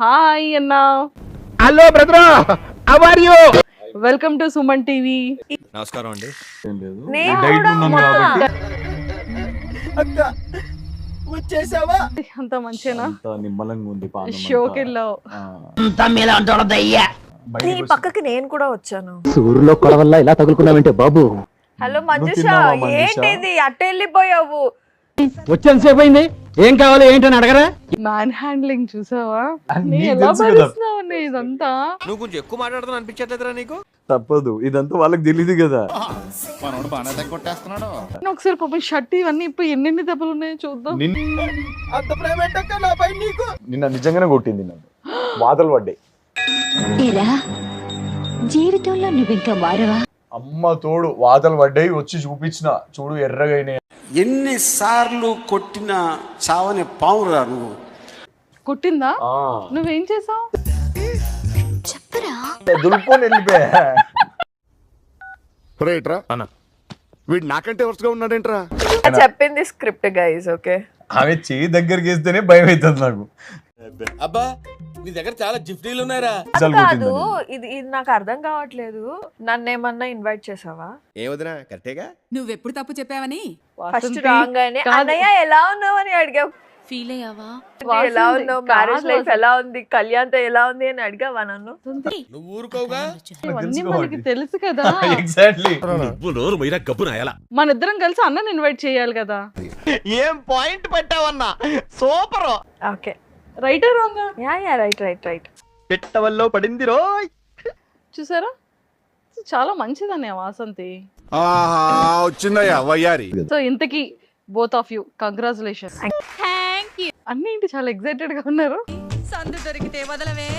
Hi అన్నా. Hello brother, how are you? Welcome to Suman TV. నమస్కారం అండి. అంత మంచిగా నిమ్మలంగా ఉంది షోకి వెళ్ళావు. నీ పక్కకి నేను కూడా వచ్చాను. సూర్యులో కొడ వల్ల ఇలా తగులుకున్నావంటే బాబు. హలో మంజుష, ఏంటిది అట్ట వెళ్ళిపోయావు? వచ్చేంత సేపు అయింది, ఏం కావాలి ఏంటని అడగరా? మ్యాన్ హ్యాండ్లింగ్ చూసావా? నీ నీకు ఎలా తెలుసు కదా. భరిస్తున్నావు అన్న ఇదంతా? నువ్వు కొంచెం ఎక్కువ మాట్లాడుతున్నా అనిపించట్లేదురా నీకు? తప్పదు, ఇదంతా వాళ్ళకి తెలియదు కదా. నేను ఒకసారి పాపం షర్ట్ ఇవన్నీ ఇప్పుడు ఎన్నెన్ని దెబ్బలు ఉన్నాయో చూద్దాం. నిన్న నిజంగానే కొట్టింది, నన్ను వాతలు పడ్డాయి. ఏరా జీవితంలో నువ్వింకా మారవా? అమ్మ తోడు వాతలు పడ్డాయి, వచ్చి చూపించిన చూడు ఎర్రగా అయినాయి. ఎన్నిసార్లు కొట్టిన చావని పావురా నువ్వు. కొట్టిందా? నువ్వేం చేసావు? చెప్పరా. దులుపుకొని వెళ్ళిపోయా. రైట్రా అన్న, వీడు నాకంటే వరుసగా ఉన్నాడేంట్రా? చెప్పింది స్క్రిప్ట్ గైస్, ఓకే? ఆమె చెయ్యి దగ్గరికి వేస్తేనే భయం అవుతుంది నాకు. అబ్బా నీ దగ్గర చాలా జిఫ్టీలు ఉన్నారా? అసలు కాదు, కొట్టిందని. ఇది నాకు అర్థం కావట్లేదు. నన్ను ఏమన్నా ఇన్వైట్ చేసావా? ఏ వదినా కరెక్టేగా? నువ్వెప్పుడు తప్పు చెప్పావని ఫస్ట్ వాసంతి, రాంగ్ అని కాదు. అన్నయ్య ఎలా ఉన్నావు అని అడిగావు. ఫీల్ అయ్యావా? ఎలా వాసంతి, ఉన్నావు, కాదు మ్యారేజ్ లైఫ్ వాసంతి. ఎలా ఉంది, కళ్యాణ్తో ఎలా ఉంది అని అడిగావా నన్ను? నువ్వు ఊరుకోవుగా. ఇవన్నీ తెలుసు మనకి కాబట్టి. తెలుసు కదా. ఎగ్జాక్ట్లీ. నువ్వు నోరు మీరా గబ్బు నాయాల. మన ఇద్దరం కలిసి అన్నని ఇన్వైట్ చేయాలి కదా. ఏం పాయింట్ పెట్టావన్నా, సూపర్. ఓకే, రైటా రాంగా? Yeah right right right. పెట్టవల్లో పడింది రోయ్. చూసారా, చాలా మంచిదన్న వాసంతి. వచ్చిందయ్యా వయ్యారి. సో ఇంతకీ both of you congratulation. Thank you. అన్ని ఏంటి చాలా ఎక్సైటెడ్ గా ఉన్నారు? సందు దొరికితే వదలవే.